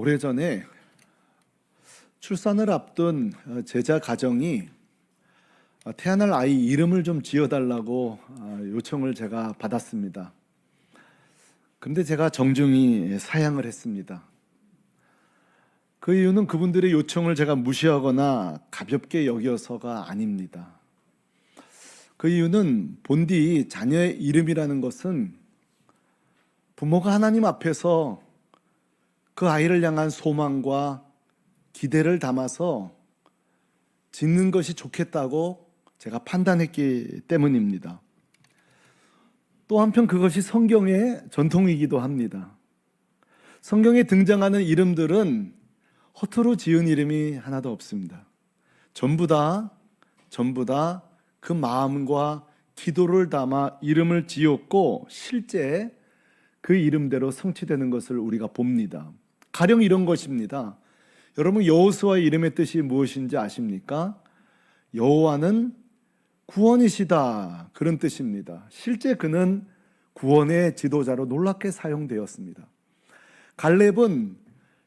오래전에 출산을 앞둔 제자 가정이 태어날 아이 이름을 좀 지어달라고 요청을 제가 받았습니다. 근데 제가 정중히 사양을 했습니다. 그 이유는 그분들의 요청을 제가 무시하거나 가볍게 여겨서가 아닙니다. 그 이유는 본디 자녀의 이름이라는 것은 부모가 하나님 앞에서 그 아이를 향한 소망과 기대를 담아서 짓는 것이 좋겠다고 제가 판단했기 때문입니다. 또 한편 그것이 성경의 전통이기도 합니다. 성경에 등장하는 이름들은 허투루 지은 이름이 하나도 없습니다. 전부 다 그 마음과 기도를 담아 이름을 지었고 실제 그 이름대로 성취되는 것을 우리가 봅니다. 가령 이런 것입니다. 여러분, 여호수아의 이름의 뜻이 무엇인지 아십니까? 여호와는 구원이시다, 그런 뜻입니다. 실제 그는 구원의 지도자로 놀랍게 사용되었습니다. 갈렙은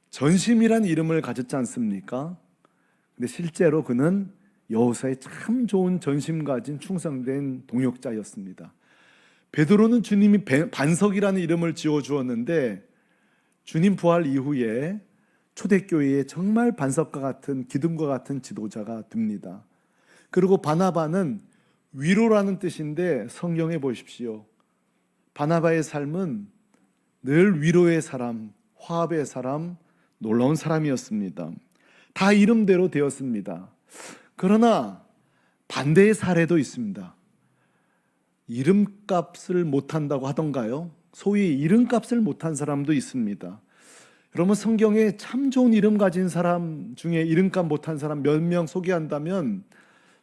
전심이란 이름을 가졌지 않습니까? 근데 실제로 그는 여호수아의 참 좋은 전심 가진 충성된 동역자였습니다. 베드로는 주님이 반석이라는 이름을 지어주었는데 주님 부활 이후에 초대교회에 정말 반석과 같은 기둥과 같은 지도자가 됩니다. 그리고 바나바는 위로라는 뜻인데 성경에 보십시오. 바나바의 삶은 늘 위로의 사람, 화합의 사람, 놀라운 사람이었습니다. 다 이름대로 되었습니다. 그러나 반대의 사례도 있습니다. 이름값을 못한다고 하던가요? 소위 이름값을 못한 사람도 있습니다. 여러분, 성경에 참 좋은 이름 가진 사람 중에 이름값 못한 사람 몇 명 소개한다면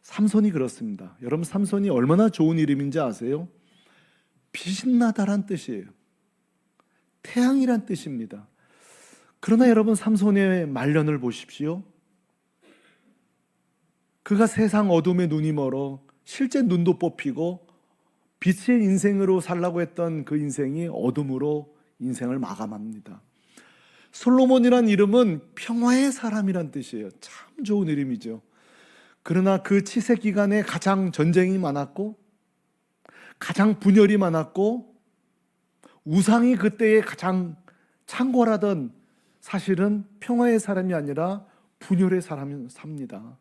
삼손이 그렇습니다. 여러분, 삼손이 얼마나 좋은 이름인지 아세요? 빛이 나다란 뜻이에요. 태양이란 뜻입니다. 그러나 여러분, 삼손의 말년을 보십시오. 그가 세상 어둠에 눈이 멀어 실제 눈도 뽑히고 빛의 인생으로 살라고 했던 그 인생이 어둠으로 인생을 마감합니다. 솔로몬이란 이름은 평화의 사람이란 뜻이에요. 참 좋은 이름이죠. 그러나 그 치세 기간에 가장 전쟁이 많았고 가장 분열이 많았고 우상이 그때에 가장 창궐하던, 사실은 평화의 사람이 아니라 분열의 사람이 삽니다.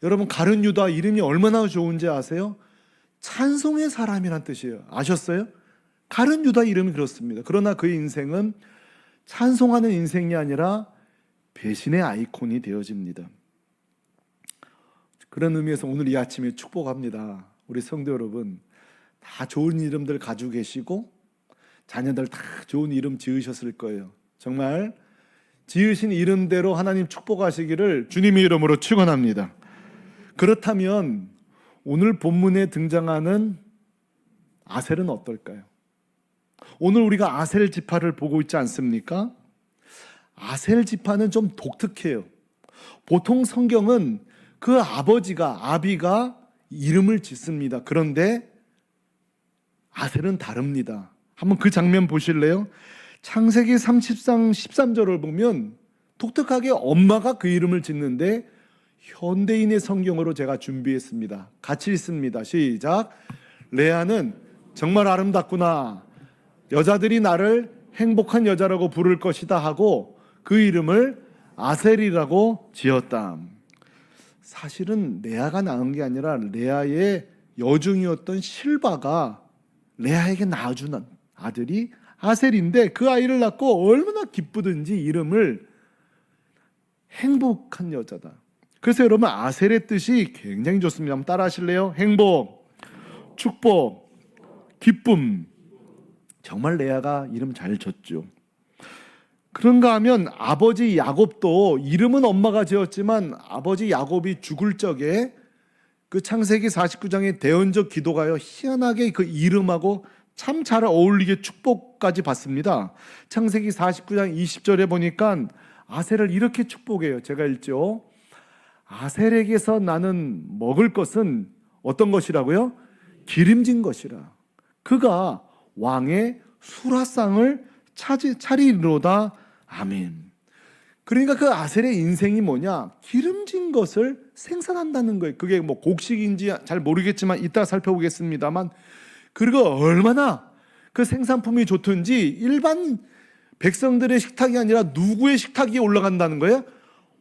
여러분, 가룟 유다 이름이 얼마나 좋은지 아세요? 찬송의 사람이란 뜻이에요. 아셨어요? 가룟 유다 이름이 그렇습니다. 그러나 그의 인생은 찬송하는 인생이 아니라 배신의 아이콘이 되어집니다. 그런 의미에서 오늘 이 아침에 축복합니다. 우리 성도 여러분, 다 좋은 이름들 가지고 계시고 자녀들 다 좋은 이름 지으셨을 거예요. 정말 지으신 이름대로 하나님 축복하시기를 주님의 이름으로 축원합니다. 그렇다면 오늘 본문에 등장하는 아셀은 어떨까요? 오늘 우리가 아셀 지파를 보고 있지 않습니까? 아셀 지파는 좀 독특해요. 보통 성경은 그 아비가 이름을 짓습니다. 그런데 아셀은 다릅니다. 한번 그 장면 보실래요? 창세기 30장 13절을 보면 독특하게 엄마가 그 이름을 짓는데 현대인의 성경으로 제가 준비했습니다. 같이 읽습니다. 시작. 레아는 정말 아름답구나. 여자들이 나를 행복한 여자라고 부를 것이다 하고 그 이름을 아셀이라고 지었다. 사실은 레아가 낳은 게 아니라 레아의 여중이었던 실바가 레아에게 낳아준 아들이 아셀인데 그 아이를 낳고 얼마나 기쁘든지 이름을 행복한 여자다. 그래서 여러분, 아셀의 뜻이 굉장히 좋습니다. 한번 따라 하실래요? 행복, 축복, 기쁨. 정말 레아가 이름 잘 졌죠. 그런가 하면 아버지 야곱도 이름은 엄마가 지었지만 아버지 야곱이 죽을 적에 그 창세기 49장의 대언적 기도가요, 희한하게 그 이름하고 참 잘 어울리게 축복까지 받습니다. 창세기 49장 20절에 보니까 아셀을 이렇게 축복해요. 제가 읽죠. 아셀에게서 나는 먹을 것은 어떤 것이라고요? 기름진 것이라. 그가 왕의 수라상을 차리리로다. 아멘. 그러니까 그 아셀의 인생이 뭐냐? 기름진 것을 생산한다는 거예요. 그게 뭐 곡식인지 잘 모르겠지만 이따 살펴보겠습니다만, 그리고 얼마나 그 생산품이 좋든지 일반 백성들의 식탁이 아니라 누구의 식탁이 올라간다는 거예요?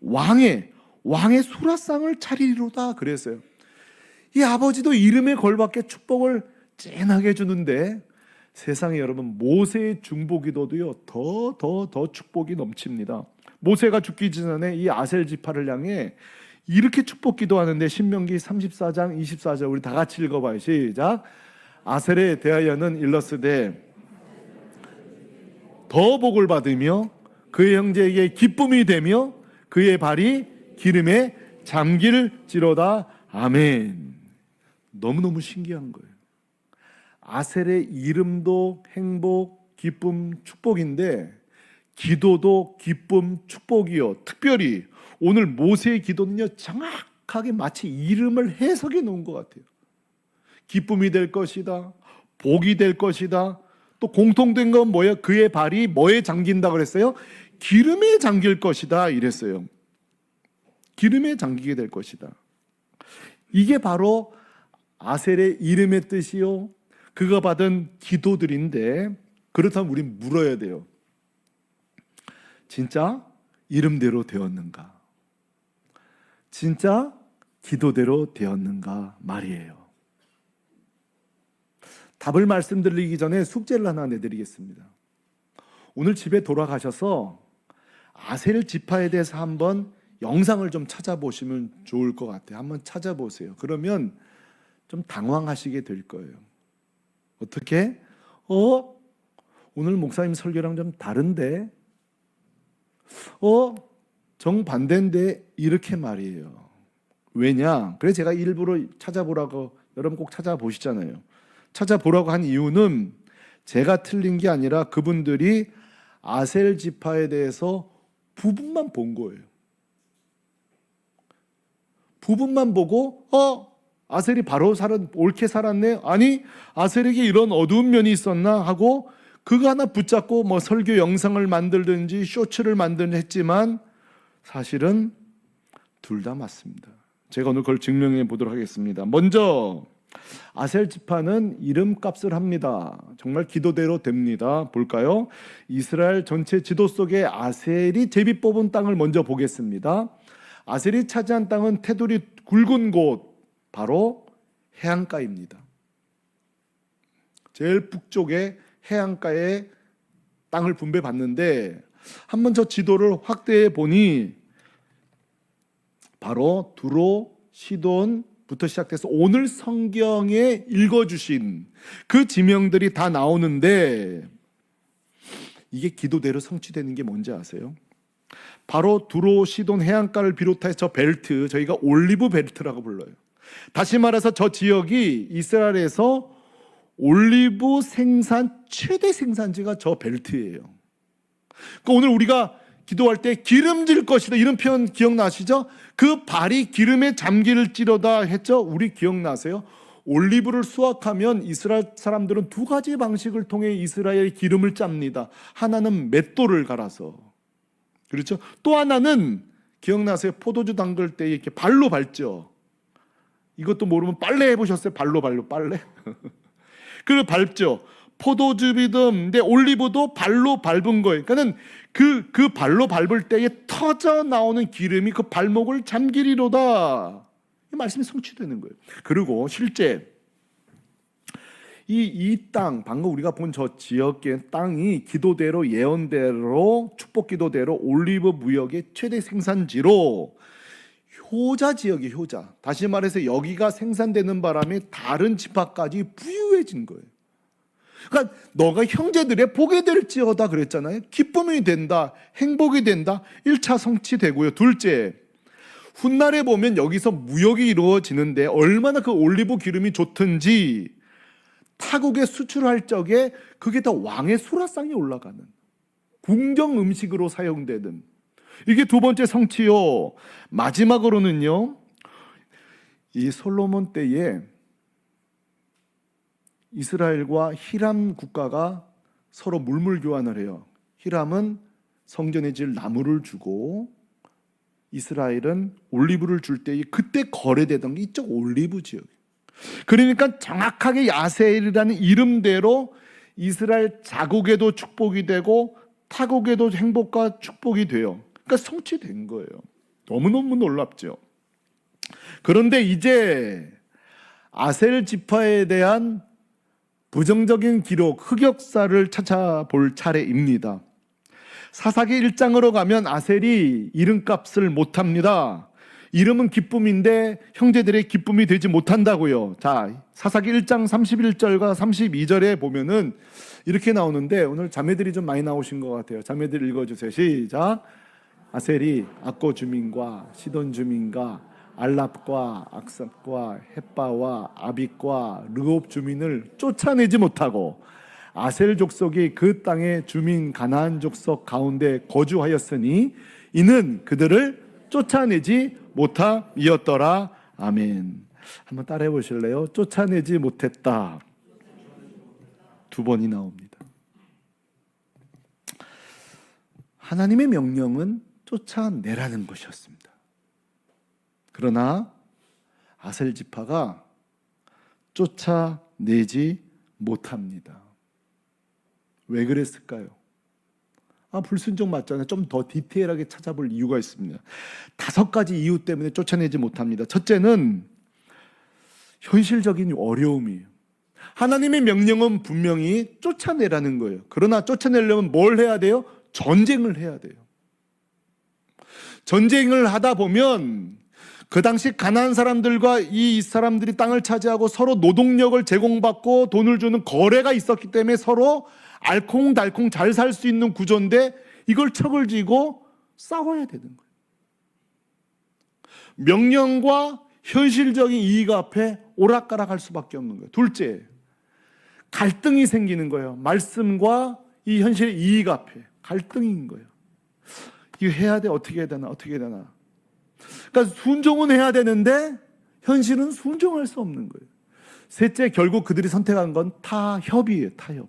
왕의 수라상을 차리리로다 그랬어요. 이 아버지도 이름에 걸맞게 축복을 찐하게 주는데, 세상에 여러분, 모세의 중보기도도요 더 축복이 넘칩니다. 모세가 죽기 전에 이 아셀 지파를 향해 이렇게 축복 기도하는데, 신명기 34장 24절 우리 다 같이 읽어봐요. 시작. 아셀에 대하여는 일러스되 더 복을 받으며 그의 형제에게 기쁨이 되며 그의 발이 기름에 잠길지로다. 아멘. 너무너무 신기한 거예요. 아셀의 이름도 행복, 기쁨, 축복인데 기도도 기쁨, 축복이요. 특별히 오늘 모세의 기도는요, 정확하게 마치 이름을 해석해 놓은 것 같아요. 기쁨이 될 것이다, 복이 될 것이다. 또 공통된 건 뭐예요? 그의 발이 뭐에 잠긴다 그랬어요? 기름에 잠길 것이다 이랬어요. 기름에 잠기게 될 것이다. 이게 바로 아셀의 이름의 뜻이요, 그가 받은 기도들인데, 그렇다면 우린 물어야 돼요. 진짜 이름대로 되었는가? 진짜 기도대로 되었는가 말이에요. 답을 말씀드리기 전에 숙제를 하나 내드리겠습니다. 오늘 집에 돌아가셔서 아셀 지파에 대해서 한번 영상을 좀 찾아보시면 좋을 것 같아요. 한번 찾아보세요. 그러면 좀 당황하시게 될 거예요. 어떻게? 오늘 목사님 설교랑 좀 다른데? 정반대인데? 이렇게 말이에요. 왜냐? 그래서 제가 일부러 찾아보라고, 여러분 꼭 찾아보시잖아요. 찾아보라고 한 이유는 제가 틀린 게 아니라 그분들이 아셀 지파에 대해서 부분만 본 거예요. 부분만 보고 아셀이 바로 옳게 살았네? 아니, 아셀에게 이런 어두운 면이 있었나? 하고 그거 하나 붙잡고 뭐 설교 영상을 만들든지 쇼츠를 만들든지 했지만, 사실은 둘 다 맞습니다. 제가 오늘 그걸 증명해 보도록 하겠습니다. 먼저 아셀 지파는 이름값을 합니다. 정말 기도대로 됩니다. 볼까요? 이스라엘 전체 지도 속에 아셀이 제비 뽑은 땅을 먼저 보겠습니다. 아셀이 차지한 땅은 테두리 굵은 곳, 바로 해안가입니다. 제일 북쪽에 해안가에 땅을 분배받는데, 한번 저 지도를 확대해 보니 바로 두로, 시돈부터 시작돼서 오늘 성경에 읽어주신 그 지명들이 다 나오는데, 이게 기도대로 성취되는 게 뭔지 아세요? 바로 두로, 시돈, 해안가를 비롯해서 저 벨트, 저희가 올리브 벨트라고 불러요. 다시 말해서 저 지역이 이스라엘에서 올리브 생산 최대 생산지가 저 벨트예요. 그러니까 오늘 우리가 기도할 때 기름질 것이다, 이런 표현 기억나시죠? 그 발이 기름에 잠길지로다 했죠? 우리 기억나세요? 올리브를 수확하면 이스라엘 사람들은 두 가지 방식을 통해 이스라엘 기름을 짭니다. 하나는 맷돌을 갈아서, 그렇죠? 또 하나는 기억나세요? 포도주 담글 때 이렇게 발로 밟죠. 이것도 모르면 빨래 해보셨어요? 발로 빨래? 그걸 밟죠. 포도즙이든, 근데 올리브도 발로 밟은 거예요. 그러니까 그 발로 밟을 때에 터져 나오는 기름이 그 발목을 잠기리로다. 이 말씀이 성취되는 거예요. 그리고 실제 이 땅, 방금 우리가 본 저 지역의 땅이 기도대로, 예언대로, 축복 기도대로 올리브 무역의 최대 생산지로 효자 지역이, 효자. 다시 말해서 여기가 생산되는 바람에 다른 지파까지 부유해진 거예요. 그러니까 너가 형제들의 복이 될지어다 그랬잖아요. 기쁨이 된다, 행복이 된다. 1차 성취되고요. 둘째, 훗날에 보면 여기서 무역이 이루어지는데 얼마나 그 올리브 기름이 좋든지 타국에 수출할 적에 그게 다 왕의 수라상에 올라가는, 궁정 음식으로 사용되는, 이게 두 번째 성취요. 마지막으로는요, 이 솔로몬 때에 이스라엘과 히람 국가가 서로 물물 교환을 해요. 히람은 성전에 질 나무를 주고 이스라엘은 올리브를 줄 때 그때 거래되던 게 이쪽 올리브 지역. 그러니까 정확하게 야셀이라는 이름대로 이스라엘 자국에도 축복이 되고 타국에도 행복과 축복이 돼요. 그러니까 성취된 거예요. 너무너무 놀랍죠. 그런데 이제 아셀 지파에 대한 부정적인 기록, 흑역사를 찾아볼 차례입니다. 사사기 1장으로 가면 아셀이 이름값을 못합니다. 이름은 기쁨인데 형제들의 기쁨이 되지 못한다고요. 자, 사사기 1장 31절과 32절에 보면은 이렇게 나오는데 오늘 자매들이 좀 많이 나오신 것 같아요. 자매들 읽어주세요. 시작. 아셀이 악고 주민과 시돈 주민과 알랍과 악삽과 햇바와 아빅과 르홉 주민을 쫓아내지 못하고 아셀 족속이 그 땅의 주민 가나안 족속 가운데 거주하였으니 이는 그들을 쫓아내지 못함이었더라. 아멘. 한번 따라해 보실래요? 쫓아내지 못했다. 두 번이 나옵니다. 하나님의 명령은 쫓아내라는 것이었습니다. 그러나 아셀 지파가 쫓아내지 못합니다. 왜 그랬을까요? 불순종 맞잖아요. 좀 더 디테일하게 찾아볼 이유가 있습니다. 5가지 이유 때문에 쫓아내지 못합니다. 첫째는 현실적인 어려움이에요. 하나님의 명령은 분명히 쫓아내라는 거예요. 그러나 쫓아내려면 뭘 해야 돼요? 전쟁을 해야 돼요. 전쟁을 하다 보면 그 당시 가나안 사람들과 이 사람들이 땅을 차지하고 서로 노동력을 제공받고 돈을 주는 거래가 있었기 때문에 서로 알콩달콩 잘 살 수 있는 구조인데 이걸 척을 쥐고 싸워야 되는 거예요. 명령과 현실적인 이익 앞에 오락가락할 수밖에 없는 거예요. 둘째, 갈등이 생기는 거예요. 말씀과 이 현실의 이익 앞에 갈등인 거예요. 이거 해야 돼. 어떻게 해야 되나? 어떻게 해야 되나? 그러니까 순종은 해야 되는데 현실은 순종할 수 없는 거예요. 셋째, 결국 그들이 선택한 건 타협이에요. 타협.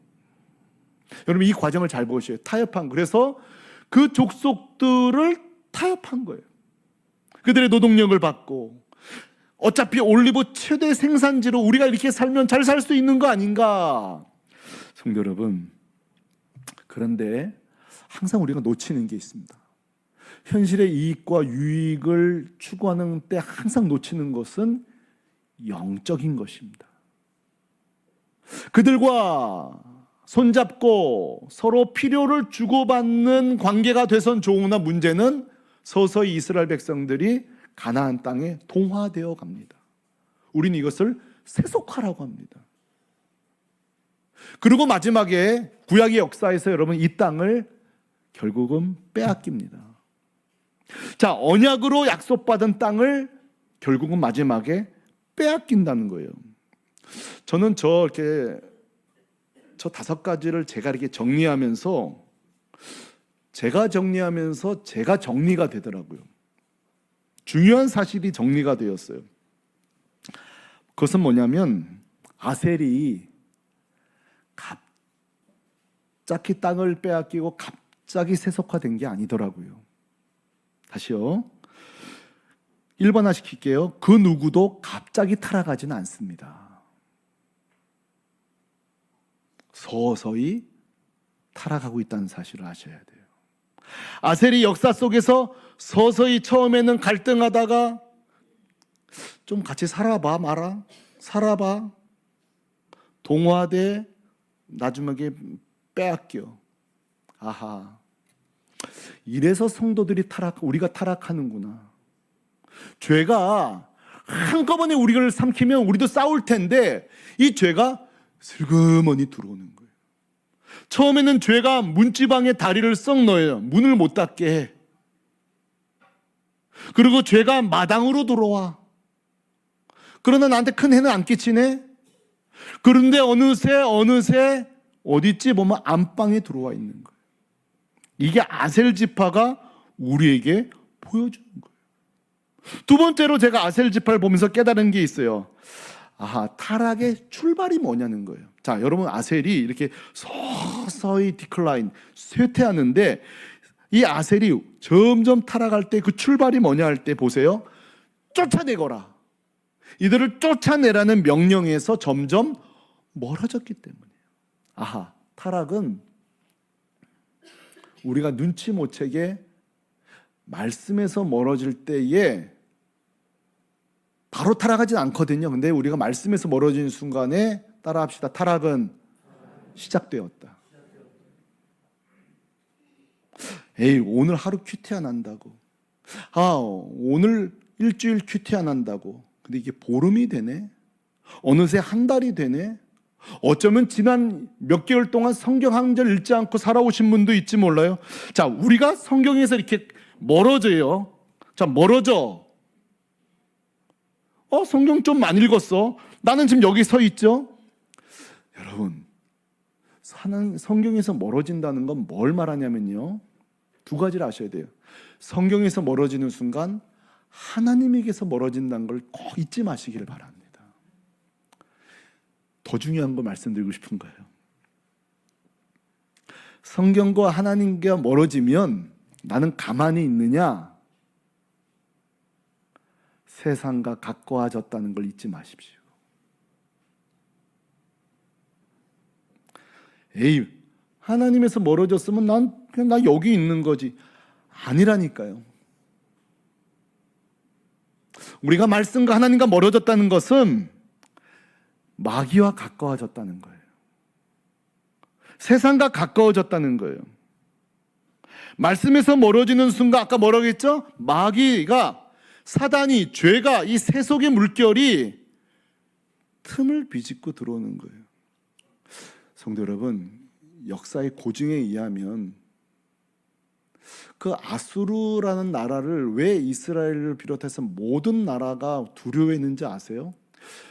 여러분 이 과정을 잘 보셔요. 타협한. 그래서 그 족속들을 타협한 거예요. 그들의 노동력을 받고 어차피 올리브 최대 생산지로 우리가 이렇게 살면 잘 살 수 있는 거 아닌가? 성도 여러분, 그런데 항상 우리가 놓치는 게 있습니다. 현실의 이익과 유익을 추구하는 때 항상 놓치는 것은 영적인 것입니다. 그들과 손잡고 서로 필요를 주고받는 관계가 돼선 좋으나 문제는 서서히 이스라엘 백성들이 가나안 땅에 동화되어 갑니다. 우리는 이것을 세속화라고 합니다. 그리고 마지막에 구약의 역사에서 여러분 이 땅을 결국은 빼앗깁니다. 자, 언약으로 약속받은 땅을 결국은 마지막에 빼앗긴다는 거예요. 저는 저 5가지를 제가 이렇게 정리하면서 제가 정리가 되더라고요. 중요한 사실이 정리가 되었어요. 그것은 뭐냐면 아셀이 갑자기 땅을 빼앗기고 갑자기 세속화된 게 아니더라고요. 다시요. 1번화 시킬게요. 그 누구도 갑자기 타락하지는 않습니다. 서서히 타락하고 있다는 사실을 아셔야 돼요. 아셀이 역사 속에서 서서히 처음에는 갈등하다가 좀 같이 살아봐 마라, 살아봐, 동화돼, 나중에 빼앗겨. 아하, 이래서 성도들이 우리가 타락하는구나. 죄가 한꺼번에 우리를 삼키면 우리도 싸울 텐데 이 죄가 슬그머니 들어오는 거예요. 처음에는 죄가 문지방에 다리를 썩 넣어요. 문을 못 닫게 해. 그리고 죄가 마당으로 들어와. 그러나 나한테 큰 해는 안 끼치네. 그런데 어느새 어디있지 보면 안방에 들어와 있는 거예요. 이게 아셀 지파가 우리에게 보여주는 거예요. 두 번째로 제가 아셀 지파를 보면서 깨달은 게 있어요. 타락의 출발이 뭐냐는 거예요. 자, 여러분 아셀이 이렇게 서서히 디클라인, 쇠퇴하는데 이 아셀이 점점 타락할 때 그 출발이 뭐냐 할 때 보세요. 쫓아내거라. 이들을 쫓아내라는 명령에서 점점 멀어졌기 때문이에요. 아하, 타락은 우리가 눈치 못 채게 말씀에서 멀어질 때에 바로 타락하진 않거든요. 근데 우리가 말씀에서 멀어지는 순간에 따라합시다. 타락은 시작되었다. 에이, 오늘 하루 큐티 안 한다고. 오늘 일주일 큐티 안 한다고. 근데 이게 보름이 되네. 어느새 한 달이 되네. 어쩌면 지난 몇 개월 동안 성경 한 절 읽지 않고 살아오신 분도 있지 몰라요. 자, 우리가 성경에서 이렇게 멀어져요. 자, 멀어져. 성경 좀 안 읽었어. 나는 지금 여기 서 있죠. 여러분, 성경에서 멀어진다는 건 뭘 말하냐면요, 두 가지를 아셔야 돼요. 성경에서 멀어지는 순간 하나님에게서 멀어진다는 걸 꼭 잊지 마시기를 바랍니다. 더 중요한 거 말씀드리고 싶은 거예요. 성경과 하나님과 멀어지면 나는 가만히 있느냐? 세상과 가까워졌다는 걸 잊지 마십시오. 에이, 하나님에서 멀어졌으면 나 여기 있는 거지. 아니라니까요. 우리가 말씀과 하나님과 멀어졌다는 것은 마귀와 가까워졌다는 거예요. 세상과 가까워졌다는 거예요. 말씀에서 멀어지는 순간 아까 뭐라고 했죠? 마귀가, 사단이, 죄가, 이 세속의 물결이 틈을 비집고 들어오는 거예요. 성도 여러분, 역사의 고증에 의하면 그 아수르라는 나라를 왜 이스라엘을 비롯해서 모든 나라가 두려워했는지 아세요?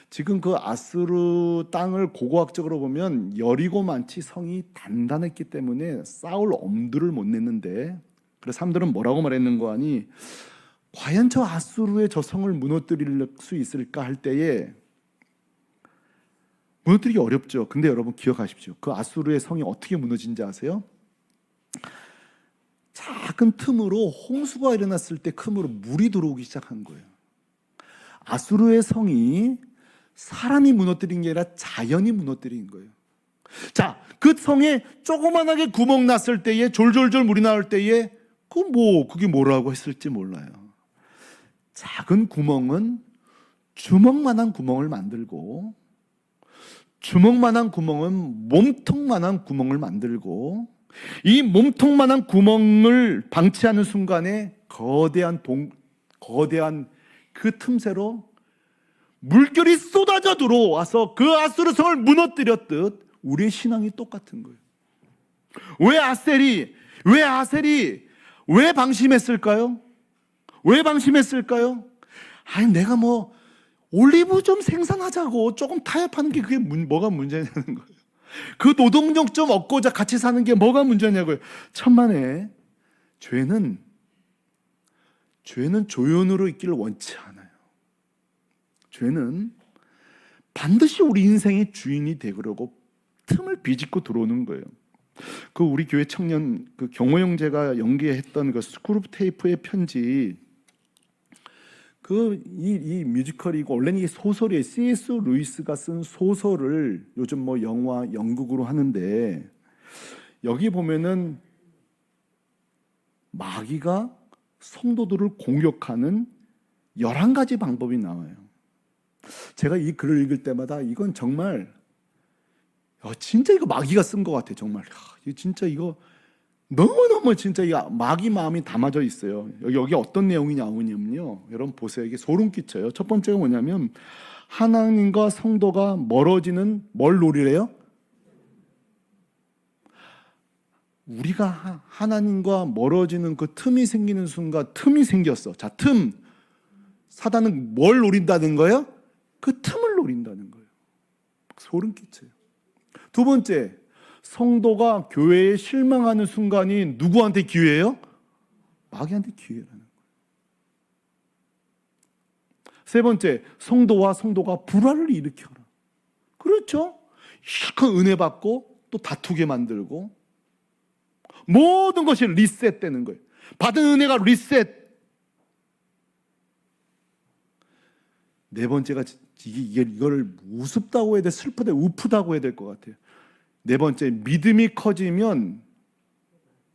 지금 그 아수르 땅을 고고학적으로 보면 여리고만치 성이 단단했기 때문에 싸울 엄두를 못 냈는데, 그래서 사람들은 뭐라고 말했는 거 아니, 과연 저 아수르의 저 성을 무너뜨릴 수 있을까 할 때에 무너뜨리기 어렵죠. 근데 여러분 기억하십시오. 그 아수르의 성이 어떻게 무너진지 아세요? 작은 틈으로, 홍수가 일어났을 때 틈으로 물이 들어오기 시작한 거예요. 아수르의 성이 사람이 무너뜨린 게 아니라 자연이 무너뜨린 거예요. 자, 그 성에 조그만하게 구멍 났을 때에, 졸졸졸 물이 나올 때에 그게 뭐라고 했을지 몰라요. 작은 구멍은 주먹만한 구멍을 만들고, 주먹만한 구멍은 몸통만한 구멍을 만들고, 이 몸통만한 구멍을 방치하는 순간에 거대한 그 틈새로 물결이 쏟아져 들어와서 그 아수르 성을 무너뜨렸듯 우리의 신앙이 똑같은 거예요. 왜 아셀이 왜 방심했을까요? 왜 방심했을까요? 내가 올리브 좀 생산하자고 조금 타협하는 게 그게 뭐가 문제냐는 거예요. 그 노동력 좀 얻고자 같이 사는 게 뭐가 문제냐고요. 천만에 죄는 조연으로 있기를 원치 않아요. 죄는 반드시 우리 인생의 주인이 되려고 틈을 비집고 들어오는 거예요. 그 우리 교회 청년 그 경호 형제가 연기했던 그 스크룹 테이프의 편지, 이 뮤지컬이고 원래는 이게 소설이에요. C.S. 루이스가 쓴 소설을 요즘 영화, 연극으로 하는데, 여기 보면은 마귀가 성도들을 공격하는 11가지 방법이 나와요. 제가 이 글을 읽을 때마다 이건 정말 진짜 이거 마귀가 쓴 것 같아요. 정말 진짜 이거 너무너무 진짜 이 마귀 마음이 담아져 있어요. 여기 어떤 내용이 나오냐면요, 여러분 보세요. 이게 소름 끼쳐요. 첫 번째가 뭐냐면, 하나님과 성도가 멀어지는 뭘 노리래요? 우리가 하나님과 멀어지는 그 틈이 생기는 순간, 틈이 생겼어. 자, 틈. 사단은 뭘 노린다는 거예요? 그 틈을 노린다는 거예요. 소름 끼쳐요. 두 번째, 성도가 교회에 실망하는 순간이 누구한테 기회예요? 마귀한테 기회라는 거예요. 세 번째, 성도가 불화를 일으켜라. 그렇죠? 실컷 은혜 받고 또 다투게 만들고, 모든 것이 리셋되는 거예요. 받은 은혜가 리셋. 네 번째가 이걸 우습다고 해야 돼, 슬프다, 우프다고 해야 될 것 같아요. 네 번째, 믿음이 커지면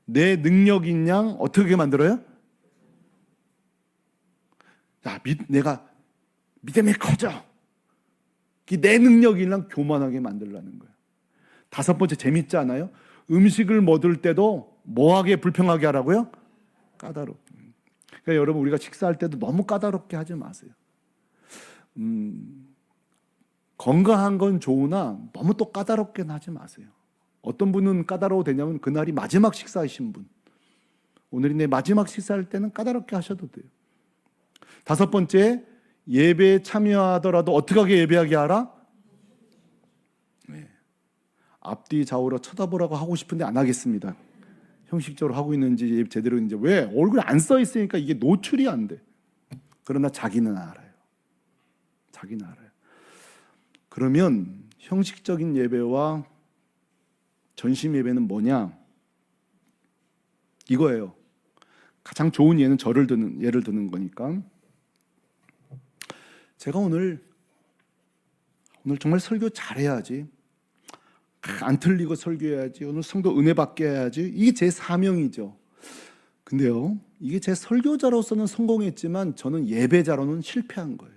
내 능력인 양 어떻게 만들어요? 야, 내가 믿음이 커져. 내 능력인 양 교만하게 만들라는 거예요. 다섯 번째, 재밌지 않아요? 음식을 먹을 때도 뭐하게 불평하게 하라고요? 까다롭게. 그러니까 여러분, 우리가 식사할 때도 너무 까다롭게 하지 마세요. 건강한 건 좋으나 너무 또 까다롭게는 하지 마세요. 어떤 분은 까다로워 되냐면 그날이 마지막 식사이신 분, 오늘이 내 마지막 식사할 때는 까다롭게 하셔도 돼요. 다섯 번째, 예배에 참여하더라도 어떻게 하게 예배하게 하라? 네. 앞뒤 좌우로 쳐다보라고 하고 싶은데 안 하겠습니다. 형식적으로 하고 있는지 제대로 있는지. 왜? 얼굴 안 써 있으니까 이게 노출이 안 돼. 그러나 자기는 알아요. 자기는 알아요. 그러면 형식적인 예배와 전심 예배는 뭐냐? 이거예요. 가장 좋은 예는 예를 드는 거니까. 제가 오늘 정말 설교 잘해야지, 안 틀리고 설교해야지, 오늘 성도 은혜 받게 해야지, 이게 제 사명이죠. 근데요, 이게 제 설교자로서는 성공했지만 저는 예배자로는 실패한 거예요.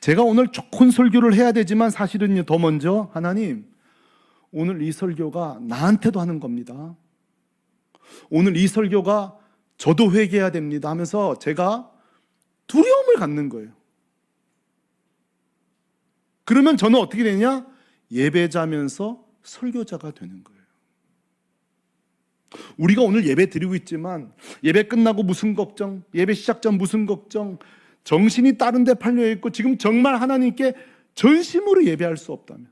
제가 오늘 좋은 설교를 해야 되지만 사실은요, 더 먼저 하나님, 오늘 이 설교가 나한테도 하는 겁니다. 오늘 이 설교가 저도 회개해야 됩니다 하면서 제가 두려움을 갖는 거예요. 그러면 저는 어떻게 되냐? 예배자면서 설교자가 되는 거예요. 우리가 오늘 예배 드리고 있지만 예배 끝나고 무슨 걱정, 예배 시작 전 무슨 걱정, 정신이 다른 데 팔려 있고 지금 정말 하나님께 전심으로 예배할 수 없다면,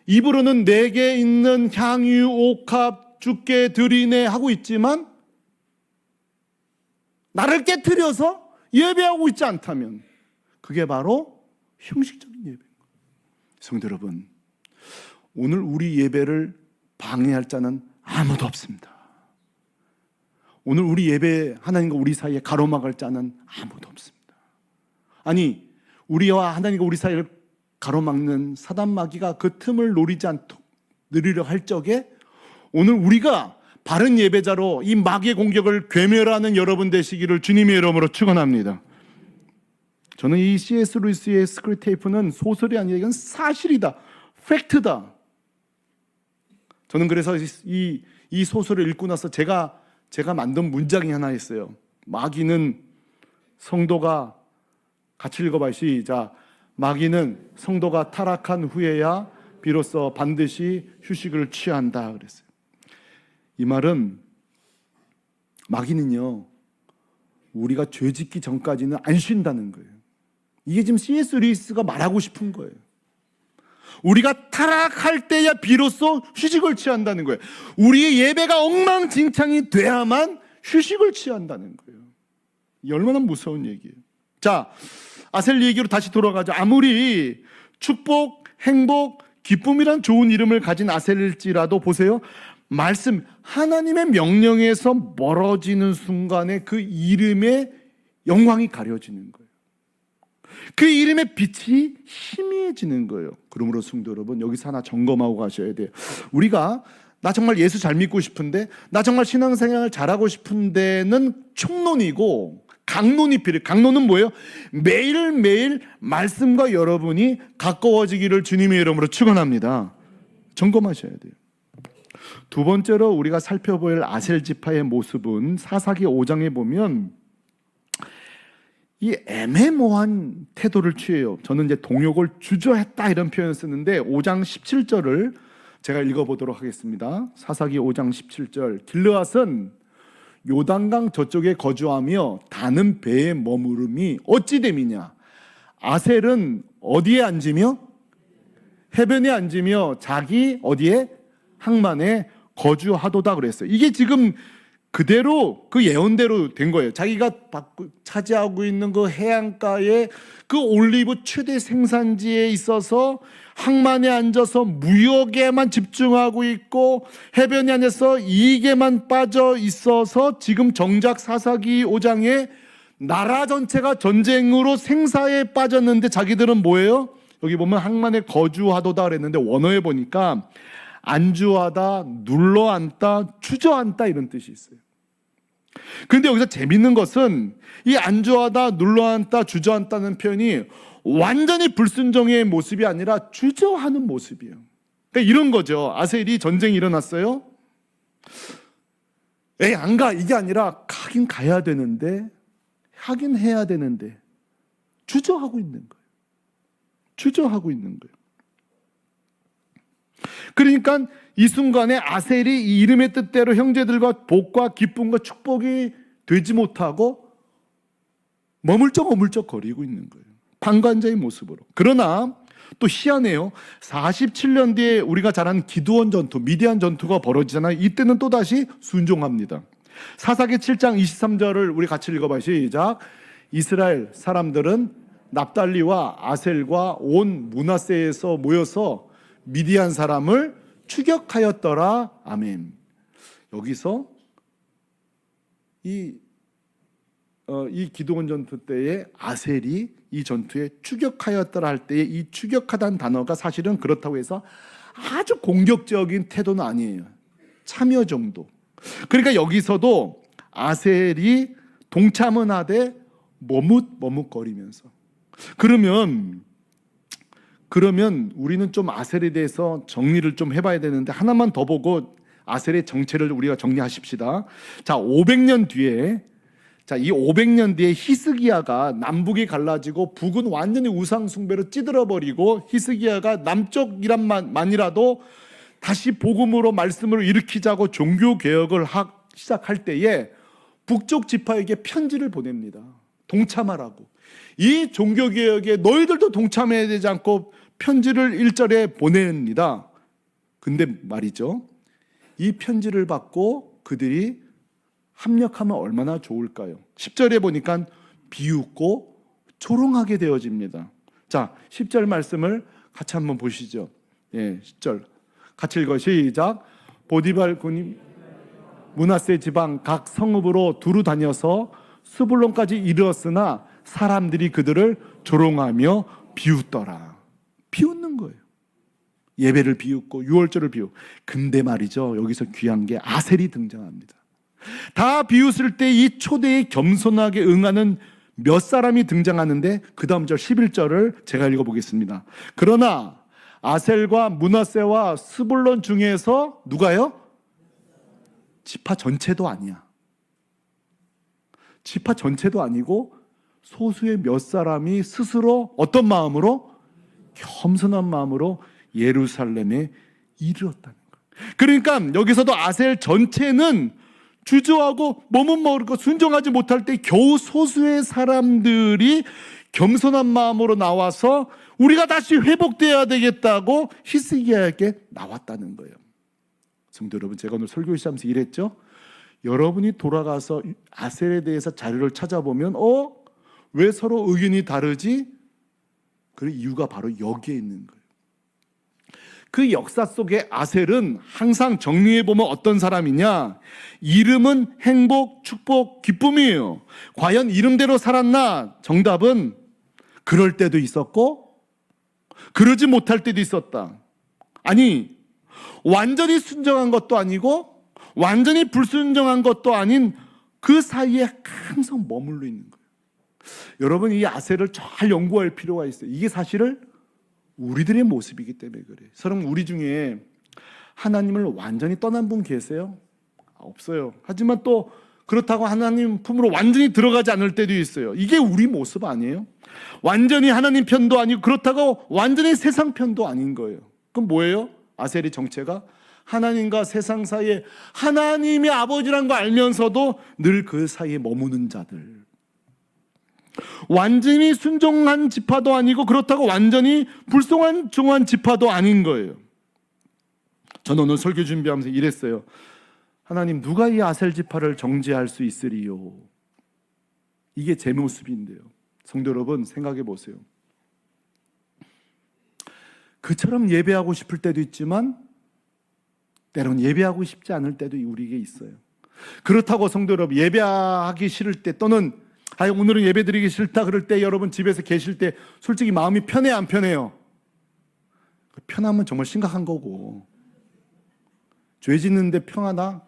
입으로는 내게 있는 향유 옥합 주께 드리네 하고 있지만 나를 깨트려서 예배하고 있지 않다면 그게 바로 형식적인 예배인 거예요. 성도 여러분, 오늘 우리 예배를 방해할 자는 아무도 없습니다. 오늘 우리 예배, 하나님과 우리 사이에 가로막을 자는 아무도 없습니다. 아니, 우리와 하나님과 우리 사이를 가로막는 사단 마귀가 그 틈을 노리지 않도록 느리려 할 적에 오늘 우리가 바른 예배자로 이 마귀의 공격을 괴멸하는 여러분 되시기를 주님의 이름으로 축원합니다. 저는 이 C.S. 루이스의 스크립 테이프는 소설이 아니라 이건 사실이다, 팩트다. 저는 그래서 이 소설을 읽고 나서 제가 만든 문장이 하나 있어요. 마귀는 성도가, 같이 읽어봐요. 시작. 마귀는 성도가 타락한 후에야 비로소 반드시 휴식을 취한다 그랬어요. 이 말은 마귀는요, 우리가 죄 짓기 전까지는 안 쉰다는 거예요. 이게 지금 C.S. 루이스가 말하고 싶은 거예요. 우리가 타락할 때야 비로소 휴식을 취한다는 거예요. 우리의 예배가 엉망진창이 돼야만 휴식을 취한다는 거예요. 이 얼마나 무서운 얘기예요. 자, 아셀 얘기로 다시 돌아가죠. 아무리 축복, 행복, 기쁨이란 좋은 이름을 가진 아셀일지라도 보세요. 말씀, 하나님의 명령에서 멀어지는 순간에 그 이름의 영광이 가려지는 거예요. 그 이름의 빛이 희미해지는 거예요. 그러므로 성도 여러분, 여기서 하나 점검하고 가셔야 돼요. 우리가 나 정말 예수 잘 믿고 싶은데, 나 정말 신앙생활을 잘하고 싶은데는 총론이고 강론이 필요해요. 강론은 뭐예요? 매일매일 말씀과 여러분이 가까워지기를 주님의 이름으로 축원합니다. 점검하셔야 돼요. 두 번째로 우리가 살펴볼 아셀 지파의 모습은 사사기 5장에 보면 이 애매모호한 태도를 취해요. 저는 이제 동역을 주저했다 이런 표현을 쓰는데 5장 17절을 제가 읽어보도록 하겠습니다. 사사기 5장 17절. 길르앗은 요단강 저쪽에 거주하며 다는 배에 머무름이 어찌 됨이냐. 아셀은 어디에 앉으며? 해변에 앉으며 자기 어디에? 항만에 거주하도다 그랬어요. 이게 지금 그대로 그 예언대로 된 거예요. 자기가 차지하고 있는 그 해안가의 그 올리브 최대 생산지에 있어서 항만에 앉아서 무역에만 집중하고 있고 해변에 앉아서 이익에만 빠져 있어서 지금 정작 사사기 5장에 나라 전체가 전쟁으로 생사에 빠졌는데 자기들은 뭐예요? 여기 보면 항만에 거주하도다 그랬는데 원어에 보니까 안주하다, 눌러앉다, 주저앉다 이런 뜻이 있어요. 그런데 여기서 재밌는 것은 이 안주하다, 눌러앉다, 주저앉다는 표현이 완전히 불순종의 모습이 아니라 주저하는 모습이에요. 그러니까 이런 거죠. 아셀이 전쟁이 일어났어요. 에이, 안 가. 이게 아니라 가긴 가야 되는데, 하긴 해야 되는데 주저하고 있는 거예요. 주저하고 있는 거예요. 그러니까 이 순간에 아셀이 이 이름의 뜻대로 형제들과 복과 기쁨과 축복이 되지 못하고 머물쩍 거리고 있는 거예요. 방관자의 모습으로. 그러나 또 희한해요. 47년 뒤에 우리가 잘 아는 기드온 전투, 미디안 전투가 벌어지잖아요. 이때는 또다시 순종합니다. 사사기 7장 23절을 우리 같이 읽어봐요. 시작. 이스라엘 사람들은 납달리와 아셀과 온 므낫세에서 모여서 미디안 사람을 추격하였더라. 아멘. 여기서 이 기드온 전투 때에 아셀이 이 전투에 추격하였더라 할 때에 이 추격하다는 단어가 사실은 그렇다고 해서 아주 공격적인 태도는 아니에요. 참여 정도. 그러니까 여기서도 아셀이 동참은 하되 머뭇거리면서 그러면 우리는 좀 아셀에 대해서 정리를 좀 해봐야 되는데 하나만 더 보고 아셀의 정체를 우리가 정리하십시다. 자, 500년 뒤에 이 500년 뒤에 히스기야가 남북이 갈라지고 북은 완전히 우상 숭배로 찌들어버리고 히스기야가 남쪽이란만이라도 다시 복음으로 말씀으로 일으키자고 종교 개혁을 시작할 때에 북쪽 지파에게 편지를 보냅니다. 동참하라고. 이 종교 개혁에 너희들도 동참해야 되지 않고 편지를 1절에 보냅니다. 근데 말이죠. 이 편지를 받고 그들이 합력하면 얼마나 좋을까요? 10절에 보니까 비웃고 조롱하게 되어집니다. 자, 10절 말씀을 같이 한번 보시죠. 예, 10절 같이 읽어 시작. 보디발 군이 므낫세 지방 각 성읍으로 두루 다녀서 스불론까지 이르렀으나 사람들이 그들을 조롱하며 비웃더라. 비웃는 거예요. 예배를 비웃고 유월절을 비웃고. 근데 말이죠, 여기서 귀한 게 아셀이 등장합니다. 다 비웃을 때 이 초대에 겸손하게 응하는 몇 사람이 등장하는데 그 다음 절 11절을 제가 읽어보겠습니다. 그러나 아셀과 므낫세와 스불론 중에서 누가요? 지파 전체도 아니야. 지파 전체도 아니고 소수의 몇 사람이 스스로 어떤 마음으로? 겸손한 마음으로 예루살렘에 이르렀다는 거예요. 그러니까 여기서도 아셀 전체는 주저하고 머뭇거리고 순종하지 못할 때 겨우 소수의 사람들이 겸손한 마음으로 나와서 우리가 다시 회복되어야 되겠다고 히스기야에게 나왔다는 거예요. 성도 여러분, 제가 오늘 설교 시작하면서 이랬죠. 여러분이 돌아가서 아셀에 대해서 자료를 찾아보면 왜 서로 의견이 다르지? 그 이유가 바로 여기에 있는 거예요. 그 역사 속에 아셀은 항상 정리해보면 어떤 사람이냐? 이름은 행복, 축복, 기쁨이에요. 과연 이름대로 살았나? 정답은 그럴 때도 있었고 그러지 못할 때도 있었다. 아니, 완전히 순종한 것도 아니고 완전히 불순종한 것도 아닌 그 사이에 항상 머물러 있는 거예요. 여러분, 이 아셀을 잘 연구할 필요가 있어요. 이게 사실은 우리들의 모습이기 때문에 그래요. 그럼 우리 중에 하나님을 완전히 떠난 분 계세요? 없어요. 하지만 또 그렇다고 하나님 품으로 완전히 들어가지 않을 때도 있어요. 이게 우리 모습 아니에요? 완전히 하나님 편도 아니고 그렇다고 완전히 세상 편도 아닌 거예요. 그럼 뭐예요? 아셀의 정체가 하나님과 세상 사이에 하나님이 아버지란 거 알면서도 늘 그 사이에 머무는 자들. 완전히 순종한 지파도 아니고 그렇다고 완전히 불순종한 지파도 아닌 거예요. 저는 오늘 설교 준비하면서 이랬어요. 하나님, 누가 이 아셀 지파를 정죄할 수 있으리요? 이게 제 모습인데요. 성도 여러분, 생각해 보세요. 그처럼 예배하고 싶을 때도 있지만 때론 예배하고 싶지 않을 때도 우리에게 있어요. 그렇다고 성도 여러분, 예배하기 싫을 때 또는 오늘은 예배드리기 싫다 그럴 때, 여러분 집에서 계실 때 솔직히 마음이 편해요, 안 편해요? 편하면 정말 심각한 거고, 죄 짓는데 평하다?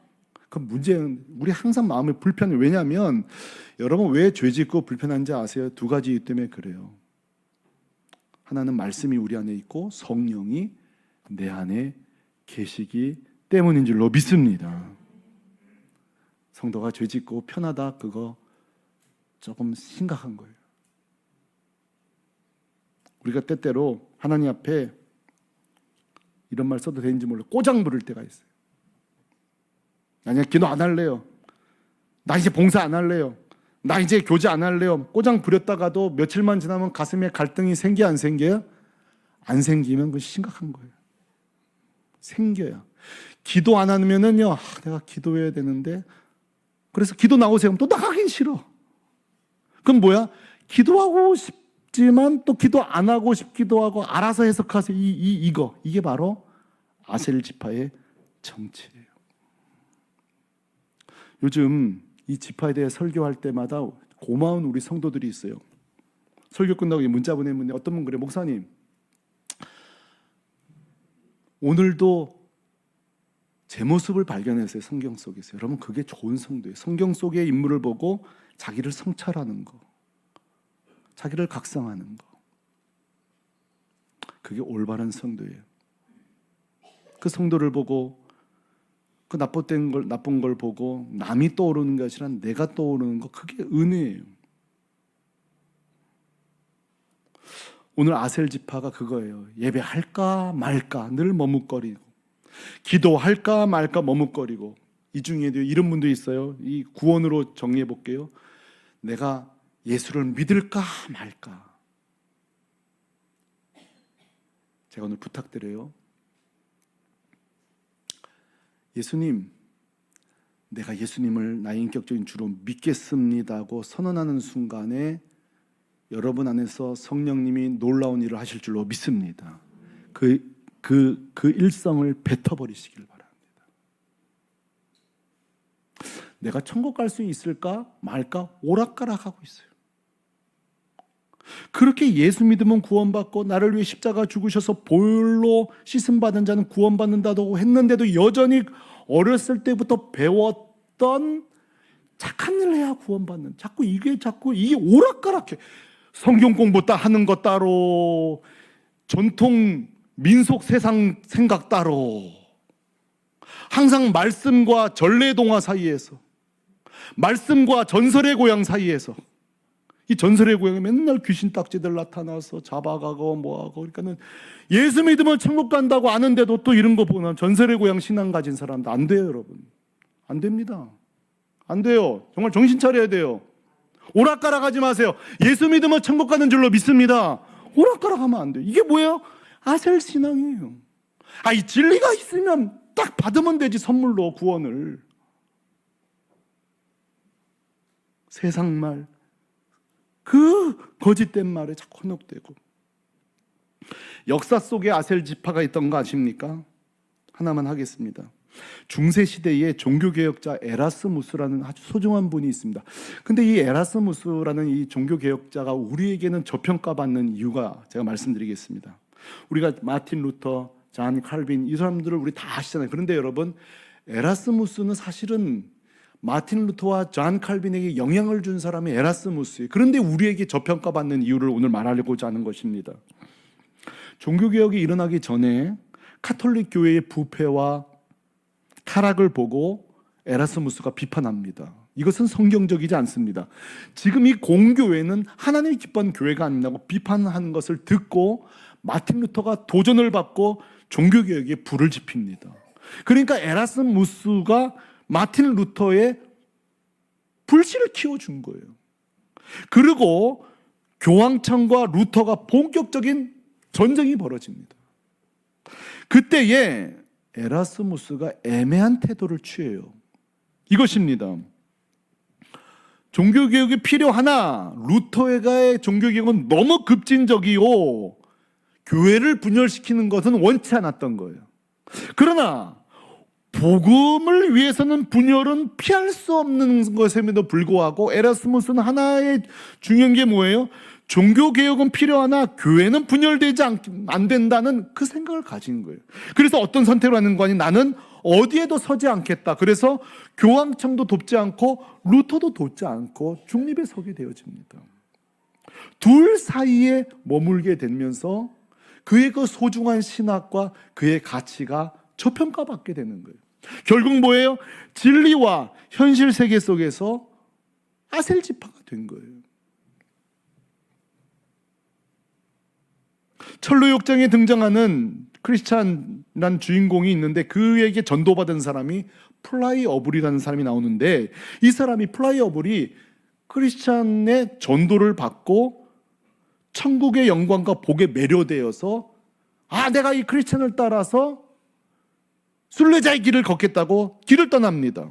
그 문제는 우리 항상 마음이 불편해요. 왜냐하면 여러분 왜 죄 짓고 불편한지 아세요? 두 가지 이유 때문에 그래요. 하나는 말씀이 우리 안에 있고 성령이 내 안에 계시기 때문인 줄로 믿습니다. 성도가 죄 짓고 편하다, 그거 조금 심각한 거예요. 우리가 때때로 하나님 앞에 이런 말 써도 되는지 몰라 꼬장 부를 때가 있어요. 나 이제 기도 안 할래요. 나 이제 봉사 안 할래요. 나 이제 교제 안 할래요. 꼬장 부렸다가도 며칠만 지나면 가슴에 갈등이 생겨, 안 생겨요? 안 생기면 그건 심각한 거예요. 생겨요. 기도 안 하면은요, 내가 기도해야 되는데, 그래서 기도 나오세요. 또 나가긴 싫어. 그럼 뭐야? 기도하고 싶지만 또 기도 안 하고 싶기도 하고, 알아서 해석하세요. 이게 바로 아셀 지파의 정치예요. 요즘 이 지파에 대해 설교할 때마다 고마운 우리 성도들이 있어요. 설교 끝나고 문자 보내면 어떤 분 그래, 목사님 오늘도 제 모습을 발견했어요, 성경 속에서. 여러분, 그게 좋은 성도예요. 성경 속의 인물을 보고 자기를 성찰하는 거, 자기를 각성하는 거, 그게 올바른 성도예요. 그 성도를 보고, 그 나쁜 걸 보고 남이 떠오르는 것이 아니라 내가 떠오르는 거, 그게 은혜예요. 오늘 아셀 지파가 그거예요. 예배할까 말까 늘 머뭇거리고, 기도할까 말까 머뭇거리고. 이 중에도 이런 분도 있어요. 이 구원으로 정리해 볼게요. 내가 예수를 믿을까 말까. 제가 오늘 부탁드려요. 예수님, 내가 예수님을 나의 인격적인 주로 믿겠습니다고 선언하는 순간에 여러분 안에서 성령님이 놀라운 일을 하실 줄로 믿습니다. 그 일성을 뱉어버리시길 바랍니다. 내가 천국 갈 수 있을까 말까 오락가락하고 있어요. 그렇게 예수 믿으면 구원받고 나를 위해 십자가 죽으셔서 보혈로 씻음받은 자는 구원받는다고 했는데도 여전히 어렸을 때부터 배웠던 착한 일을 해야 구원받는, 자꾸 이게 오락가락해. 성경 공부 하는 것 따로, 전통 민속 세상 생각 따로, 항상 말씀과 전래동화 사이에서, 말씀과 전설의 고향 사이에서, 이 전설의 고향에 맨날 귀신 딱지들 나타나서 잡아가고 뭐하고, 그러니까는 예수 믿으면 천국 간다고 아는데도 또 이런 거 보면 전설의 고향 신앙 가진 사람도 안 돼요, 여러분. 안 됩니다. 안 돼요. 정말 정신 차려야 돼요. 오락가락 하지 마세요. 예수 믿으면 천국 가는 줄로 믿습니다. 오락가락 하면 안 돼요. 이게 뭐예요? 아셀 신앙이에요. 이 진리가 있으면 딱 받으면 되지, 선물로 구원을. 세상 말, 그 거짓된 말에 자꾸 혼역되고. 역사 속에 아셀 지파가 있던 거 아십니까? 하나만 하겠습니다. 중세 시대에 종교개혁자 에라스무스라는 아주 소중한 분이 있습니다. 근데 이 에라스무스라는 이 종교개혁자가 우리에게는 저평가받는 이유가 제가 말씀드리겠습니다. 우리가 마틴 루터, 잔 칼빈, 이 사람들을 우리 다 아시잖아요. 그런데 여러분, 에라스무스는 사실은 마틴 루터와 잔 칼빈에게 영향을 준 사람이 에라스무스예요. 그런데 우리에게 저평가받는 이유를 오늘 말하려고자 하는 것입니다. 종교개혁이 일어나기 전에 카톨릭 교회의 부패와 타락을 보고 에라스무스가 비판합니다. 이것은 성경적이지 않습니다. 지금 이 공교회는 하나님이 기뻐하는 교회가 아니라고 비판하는 것을 듣고 마틴 루터가 도전을 받고 종교개혁에 불을 지핍니다. 그러니까 에라스무스가 마틴 루터의 불씨를 키워준 거예요. 그리고 교황청과 루터가 본격적인 전쟁이 벌어집니다. 그때에 에라스무스가 애매한 태도를 취해요. 이것입니다. 종교개혁이 필요하나 루터가의 종교개혁은 너무 급진적이요, 교회를 분열시키는 것은 원치 않았던 거예요. 그러나 복음을 위해서는 분열은 피할 수 없는 것임에도 불구하고 에라스무스는 하나의 중요한 게 뭐예요? 종교개혁은 필요하나 교회는 분열되지 안 된다는 그 생각을 가진 거예요. 그래서 어떤 선택을 하는 거니? 나는 어디에도 서지 않겠다. 그래서 교황청도 돕지 않고 루터도 돕지 않고 중립에 서게 되어집니다. 둘 사이에 머물게 되면서 그의 그 소중한 신학과 그의 가치가 저평가받게 되는 거예요. 결국 뭐예요? 진리와 현실 세계 속에서 아셀지파가 된 거예요. 철로역정에 등장하는 크리스찬이라는 주인공이 있는데 그에게 전도받은 사람이 플라이 어블이라는 사람이 나오는데, 이 사람이 플라이 어블이 크리스찬의 전도를 받고 천국의 영광과 복에 매료되어서 내가 이 크리스찬을 따라서 순례자의 길을 걷겠다고 길을 떠납니다.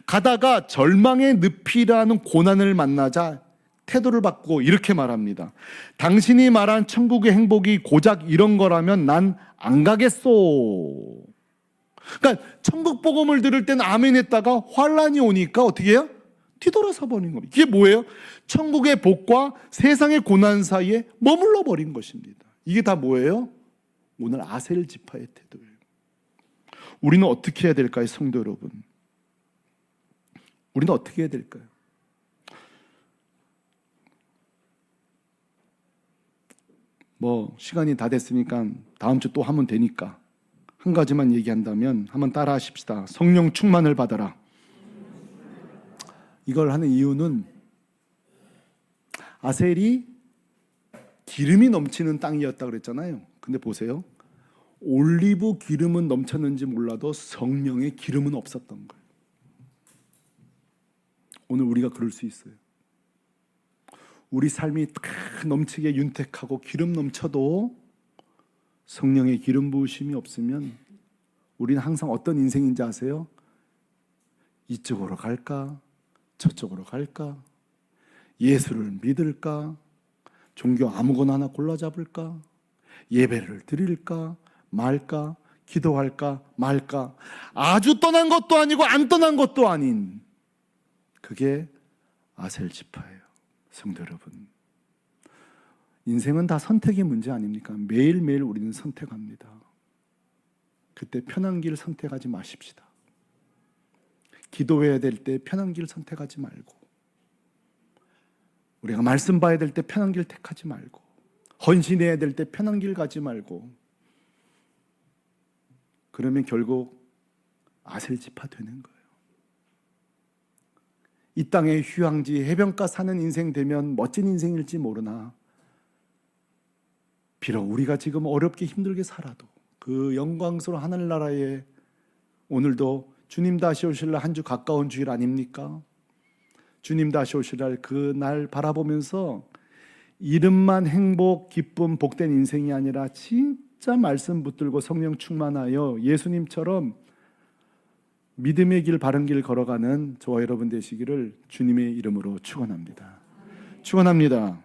가다가 절망의 늪이라는 고난을 만나자 태도를 바꾸고 이렇게 말합니다. 당신이 말한 천국의 행복이 고작 이런 거라면 난 안 가겠소. 그러니까 천국 복음을 들을 때는 아멘 했다가 환란이 오니까 어떻게 해요? 뒤돌아서 버린 겁니다. 이게 뭐예요? 천국의 복과 세상의 고난 사이에 머물러 버린 것입니다. 이게 다 뭐예요? 오늘 아셀 지파의 태도예요. 우리는 어떻게 해야 될까요, 성도 여러분? 우리는 어떻게 해야 될까요? 시간이 다 됐으니까 다음 주 또 하면 되니까 한 가지만 얘기한다면 한번 따라 하십시다. 성령 충만을 받아라. 이걸 하는 이유는 아셀이 기름이 넘치는 땅이었다 그랬잖아요. 근데 보세요. 올리브 기름은 넘쳤는지 몰라도 성령의 기름은 없었던 거예요. 오늘 우리가 그럴 수 있어요. 우리 삶이 넘치게 윤택하고 기름 넘쳐도 성령의 기름 부으심이 없으면 우리는 항상 어떤 인생인지 아세요? 이쪽으로 갈까? 저쪽으로 갈까? 예수를 믿을까? 종교 아무거나 하나 골라 잡을까? 예배를 드릴까? 말까? 기도할까? 말까? 아주 떠난 것도 아니고 안 떠난 것도 아닌, 그게 아셀 지파예요. 성도 여러분, 인생은 다 선택의 문제 아닙니까? 매일매일 우리는 선택합니다. 그때 편한 길 선택하지 마십시다. 기도해야 될 때 편한 길 선택하지 말고, 우리가 말씀 봐야 될 때 편한 길 택하지 말고, 헌신해야 될 때 편한 길 가지 말고, 그러면 결국 아셀지파 되는 거예요. 이 땅의 휴양지, 해변가 사는 인생 되면 멋진 인생일지 모르나, 비록 우리가 지금 어렵게 힘들게 살아도 그 영광스러운 하늘나라에 오늘도 주님 다시 오실 날 한 주 가까운 주일 아닙니까? 주님 다시 오실 날 그 날 바라보면서 이름만 행복, 기쁨, 복된 인생이 아니라 진짜 말씀 붙들고 성령 충만하여 예수님처럼 믿음의 길, 바른 길 걸어가는 저와 여러분 되시기를 주님의 이름으로 축원합니다. 축원합니다.